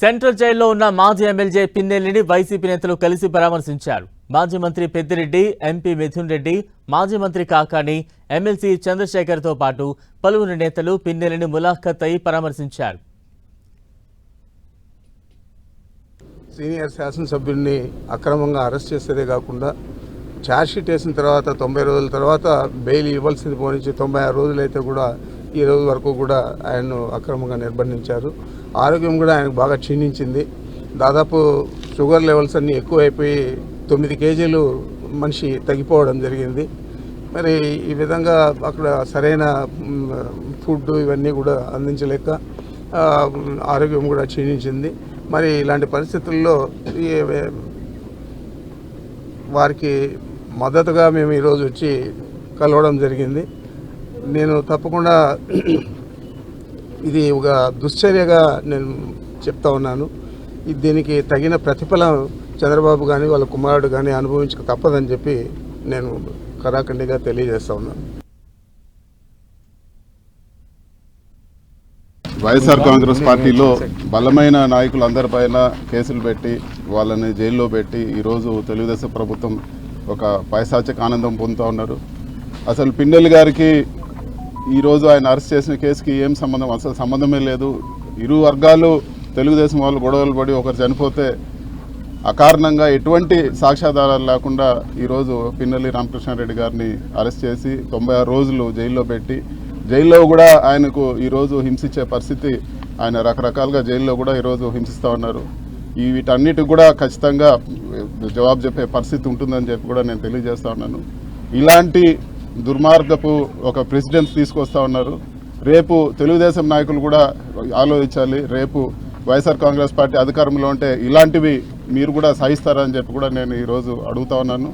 Central జైల్లో ఉన్న మాజీ ఎమ్మెల్యే పిన్నెల్లిని వైసీపీ నేతలు కలిసి పరామర్శించారు. మాజీ మంత్రి పెద్దిరెడ్డి, ఎంపీ మిథున్ రెడ్డి, మాజీ మంత్రి కాకాని, ఎమ్మెల్సీ చంద్రశేఖర్తో పాటు పలువురు నేతలు పిన్నెల్లిని ములాఖత్ అయి పరామర్శించారు. సీనియర్ శాసనసభ్యుడిని అక్రమంగా అరెస్ట్ చేసేదే కాకుండా ఛార్జ్షీట్ వేసిన తర్వాత 90 రోజుల తర్వాత బెయిల్ ఇవ్వాల్సింది పోనించి 96 రోజులైతే కూడా ఈ రోజు వరకు కూడా ఆయన్ను అక్రమంగా నిర్బంధించారు. ఆరోగ్యం కూడా ఆయనకు బాగా క్షీణించింది. దాదాపు షుగర్ లెవెల్స్ అన్నీ ఎక్కువైపోయి 9 కేజీలు మనిషి తగ్గిపోవడం జరిగింది. మరి ఈ విధంగా అక్కడ సరైన ఫుడ్ ఇవన్నీ కూడా అందించలేక ఆరోగ్యం కూడా క్షీణించింది. మరి ఇలాంటి పరిస్థితుల్లో వారికి మద్దతుగా మేము ఈరోజు వచ్చి కలవడం జరిగింది. నేను తప్పకుండా ఇది ఒక దుశ్చర్యగా నేను చెప్తా ఉన్నాను. దీనికి తగిన ప్రతిఫలం చంద్రబాబు కానీ వాళ్ళ కుమారుడు కానీ అనుభవించక తప్పదని చెప్పి నేను కరాఖండిగా తెలియజేస్తా ఉన్నాను. వైఎస్ఆర్ కాంగ్రెస్ పార్టీలో బలమైన నాయకులందరిపైన కేసులు పెట్టి వాళ్ళని జైల్లో పెట్టి ఈరోజు తెలుగుదేశం ప్రభుత్వం ఒక పైశాచిక ఆనందం పొందుతూ ఉన్నారు. అసలు పిన్నెల్లి గారికి ఈరోజు ఆయన అరెస్ట్ చేసిన కేసుకి ఏం సంబంధం, అసలు సంబంధమే లేదు. ఇరు వర్గాలు తెలుగుదేశం వాళ్ళు గొడవలు పడి ఒకరు చనిపోతే అకారణంగా ఎటువంటి సాక్ష్యాధారాలు లేకుండా ఈరోజు పిన్నెల్లి రామకృష్ణారెడ్డి గారిని అరెస్ట్ చేసి 96 రోజులు జైల్లో పెట్టి జైల్లో కూడా ఆయనకు ఈరోజు హింసించే పరిస్థితి, ఆయన రకరకాలుగా జైల్లో కూడా ఈరోజు హింసిస్తూ ఉన్నారు. వీటన్నిటికి కూడా ఖచ్చితంగా జవాబు చెప్పే పరిస్థితి ఉంటుందని చెప్పి కూడా నేను తెలియజేస్తా ఉన్నాను. ఇలాంటి దుర్మార్గపు ఒక ప్రెసిడెంట్ తీసుకొస్తా ఉన్నారు. రేపు తెలుగుదేశం నాయకులు కూడా ఆలోచించాలి. రేపు వైఎస్ఆర్ కాంగ్రెస్ పార్టీ అధికారంలో ఉంటే ఇలాంటివి మీరు కూడా సహిస్తారని చెప్పి కూడా నేను ఈరోజు అడుగుతా ఉన్నాను.